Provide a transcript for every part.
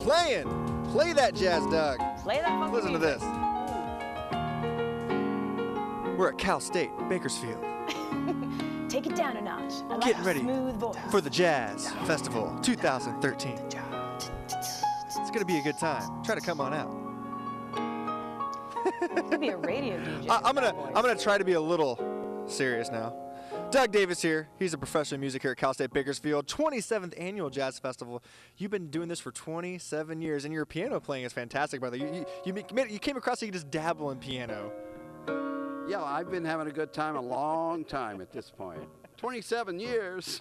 playing. Play that jazz, Doug. Play that funky Listen to music. this. We're at Cal State, Bakersfield. Take it down a notch. I like Getting a ready smooth voice. for the Jazz Festival 2013. It's gonna be a good time. Try to come on out. You could be a radio DJ. I'm gonna try to be a little serious now. Doug Davis here. He's a professor of music here at Cal State Bakersfield. 27th Annual Jazz Festival. You've been doing this for 27 years, and your piano playing is fantastic, brother. You came across so you just dabble in piano. Yeah, I've been having a good time a long time at this point. 27 years.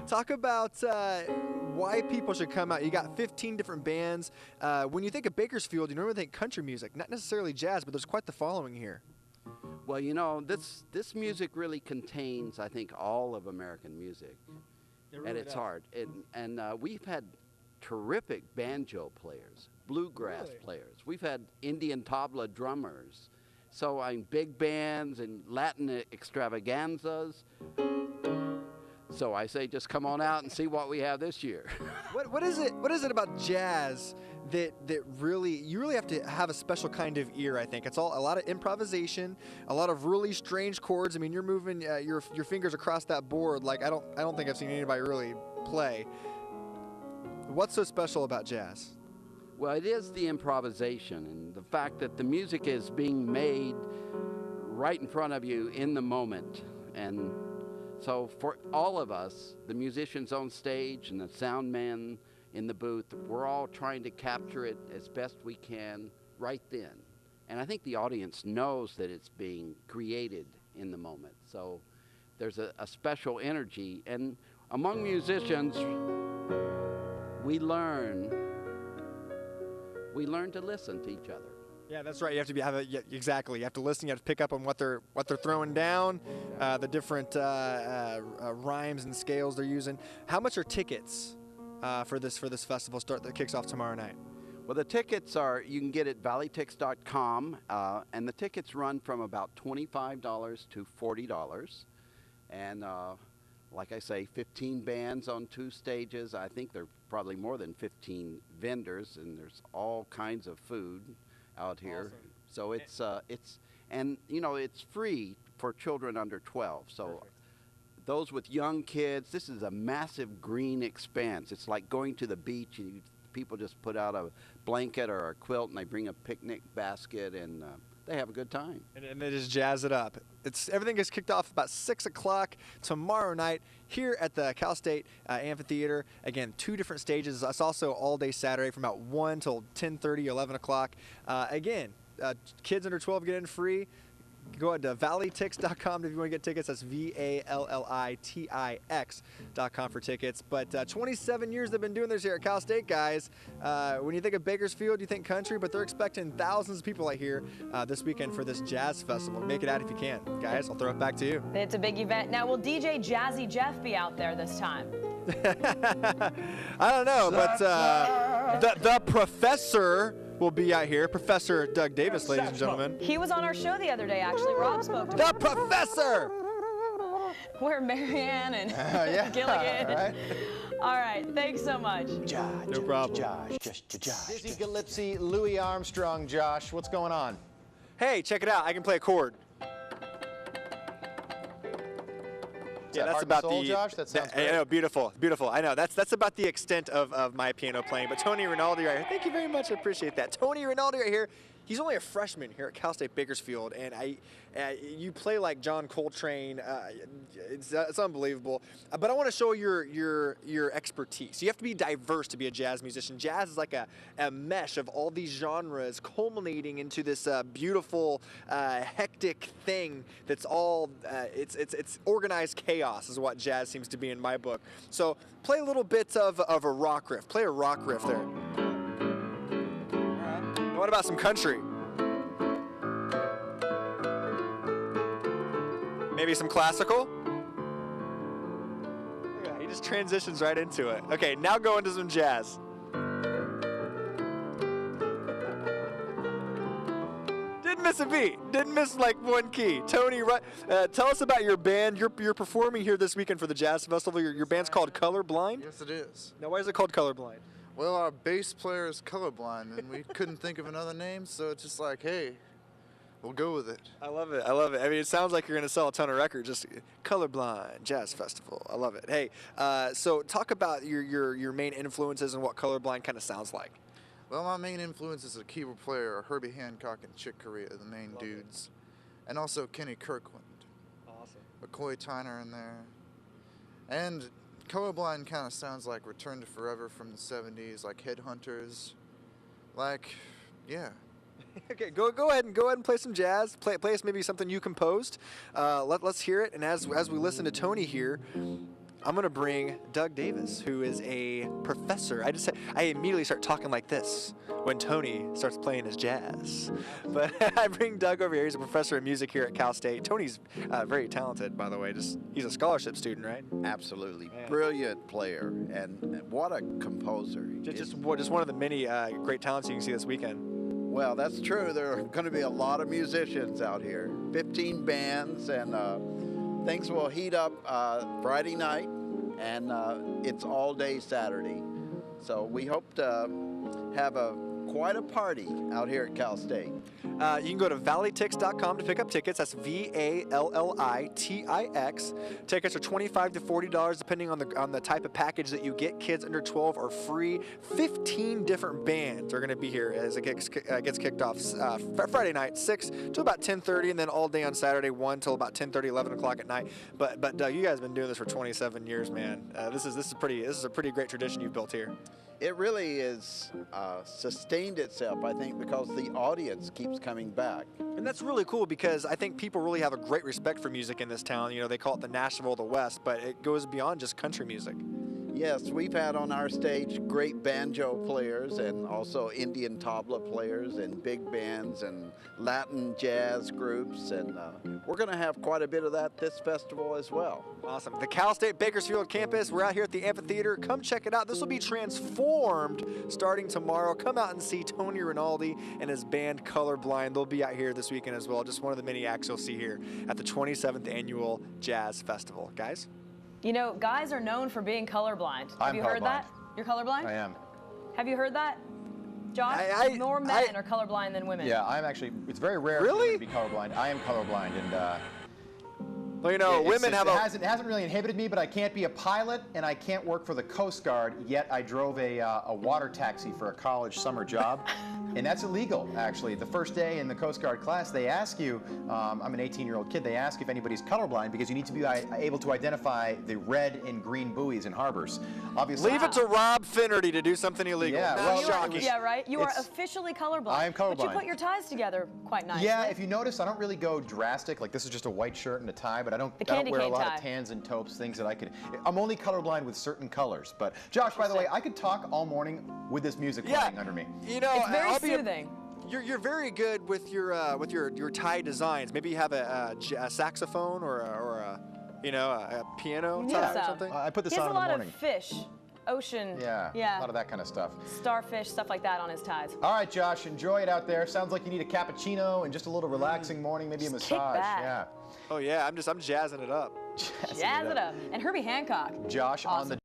Talk about why people should come out. You got 15 different bands. When you think of Bakersfield, you normally think country music, not necessarily jazz, but there's quite the following here. Well, you know, this music really contains, I think, all of American music at its heart. And we've had terrific banjo players, bluegrass players. We've had Indian tabla drummers. So big bands and Latin extravaganzas. So I say just come on out and see what we have this year. What is it about jazz that you really have to have a special kind of ear? I think it's a lot of improvisation, a lot of really strange chords. I mean, you're moving your fingers across that board like I don't think I've seen anybody really play. What's so special about jazz? Well, it is the improvisation and the fact that the music is being made right in front of you in the moment. And so for all of us, the musicians on stage and the sound man in the booth, we're all trying to capture it as best we can right then. And I think the audience knows that it's being created in the moment. So there's a special energy. And among musicians, we learn to listen to each other. Yeah, that's right. You have to exactly. You have to listen. You have to pick up on what they're throwing down, the different rhymes and scales they're using. How much are tickets for this festival that kicks off tomorrow night? Well, the tickets you can get at valleytix.com, and the tickets run from about $25 to $40. And like I say, 15 bands on 2 stages. I think there are probably more than 15 vendors, and there's all kinds of food out here. Awesome. So and you know, it's free for children under 12. So perfect. Those with young kids, this is a massive green expanse. It's like going to the beach and people just put out a blanket or a quilt and they bring a picnic basket and they have a good time. And they just jazz it up. Everything gets kicked off about 6 o'clock tomorrow night here at the Cal State Amphitheater. Again, 2 different stages. It's also all day Saturday from about 1 till 10:30, 11 o'clock. Again, kids under 12 get in free. Go ahead to valleytix.com if you want to get tickets. That's VALLITIX.com for tickets. But 27 years they've been doing this here at Cal State, guys. When you think of Bakersfield, you think country, but they're expecting thousands of people out here this weekend for this jazz festival. Make it out if you can. Guys, I'll throw it back to you. It's a big event. Now, will DJ Jazzy Jeff be out there this time? I don't know, but the professor will be out here. Professor Doug Davis, ladies and gentlemen. He was on our show the other day, actually. Rob spoke to him. The professor! We're Marianne and Gilligan. All right, thanks so much. Josh, no problem. Josh. Dizzy Gillespie, Louis Armstrong, Josh. What's going on? Hey, check it out. I can play a chord. Yeah, that's about the Josh. That sounds great. I know, beautiful. I know that's about the extent of my piano playing. But Tony Rinaldi right here. Thank you very much. I appreciate that. Tony Rinaldi right here. He's only a freshman here at Cal State Bakersfield, and you play like John Coltrane. It's unbelievable. But I want to show your expertise. You have to be diverse to be a jazz musician. Jazz is like a mesh of all these genres culminating into this beautiful, hectic thing that's all it's organized chaos is what jazz seems to be in my book. So play a little bit of a rock riff. Play a rock riff there. What about some country? Maybe some classical? Yeah, he just transitions right into it. Okay, now go into some jazz. Didn't miss a beat. Didn't miss like one key. Tony, tell us about your band. You're performing here this weekend for the Jazz Festival. Your band's called Colorblind? Yes, it is. Now, why is it called Colorblind? Well, our bass player is colorblind, and we couldn't think of another name, so it's just like, hey, we'll go with it. I love it. I love it. I mean, it sounds like you're going to sell a ton of records. Just Colorblind Jazz Festival. I love it. Hey, so talk about your main influences and what Colorblind kind of sounds like. Well, my main influences as a keyboard player are Herbie Hancock and Chick Corea, the main dudes. And also Kenny Kirkland. Awesome. McCoy Tyner in there. And Colorblind kind of sounds like Return to Forever from the 70s, like Headhunters. Like, yeah. Okay, go ahead and play some jazz. Play us maybe something you composed. Let's hear it. And as we listen to Tony here, I'm gonna bring Doug Davis, who is a professor. I immediately start talking like this when Tony starts playing his jazz. But I bring Doug over here. He's a professor of music here at Cal State. Tony's very talented, by the way. He's a scholarship student, right? Absolutely. Man. Brilliant player, and what a composer. Just one of the many great talents you can see this weekend. Well, that's true. There are going to be a lot of musicians out here. 15 bands, and things will heat up Friday night, and it's all day Saturday. So we hope to have quite a party out here at Cal State. You can go to valleytix.com to pick up tickets. That's VALLITIX. Tickets are $25 to $40 depending on the type of package that you get. Kids under 12 are free. 15 different bands are going to be here as it gets kicked off Friday night, 6 to about 10:30, and then all day on Saturday, 1 till about 10:30, 11 o'clock at night. But Doug, you guys have been doing this for 27 years, man. This is a pretty great tradition you've built here. It really is sustained itself, I think, because the audience keeps coming back. And that's really cool because I think people really have a great respect for music in this town. You know, they call it the Nashville of the West, but it goes beyond just country music. Yes, we've had on our stage great banjo players and also Indian tabla players and big bands and Latin jazz groups, and we're going to have quite a bit of that this festival as well. Awesome. The Cal State Bakersfield campus, we're out here at the amphitheater. Come check it out. This will be transformed starting tomorrow. Come out and see Tony Rinaldi and his band Colorblind. They'll be out here this weekend as well. Just one of the many acts you'll see here at the 27th Annual Jazz Festival. Guys? You know, guys are known for being colorblind. Have you heard that? You're colorblind? I am. Have you heard that? Josh, more men are colorblind than women. Yeah, I'm actually, it's very rare for me to be colorblind. I am colorblind, and well, you know, women have it hasn't really inhibited me, but I can't be a pilot, and I can't work for the Coast Guard, yet I drove a water taxi for a college summer job, and that's illegal, actually. The first day in the Coast Guard class, they ask you, I'm an 18-year-old kid, they ask if anybody's colorblind because you need to be able to identify the red and green buoys in harbors. Obviously, leave it to Rob Finnerty to do something illegal. Yeah, well, shocking. Yeah, right? You are officially colorblind. I am colorblind. But you put your ties together quite nicely. Yeah, if you notice, I don't really go drastic. Like, this is just a white shirt and a tie, but I don't wear a lot of tans and taupes, things that I could. I'm only colorblind with certain colors. But Josh, by the way, I could talk all morning with this music playing under me. You know, it's very soothing. You're very good with your tie designs. Maybe you have a saxophone or a piano tie or something. I put this on in the morning. He has a lot of fish, ocean. Yeah, a lot of that kind of stuff. Starfish, stuff like that on his ties. All right, Josh, enjoy it out there. Sounds like you need a cappuccino and just a little relaxing morning, maybe just a massage. Kick back. Yeah. Oh yeah, I'm jazzing it up. Jazz it up. And Herbie Hancock. Josh on the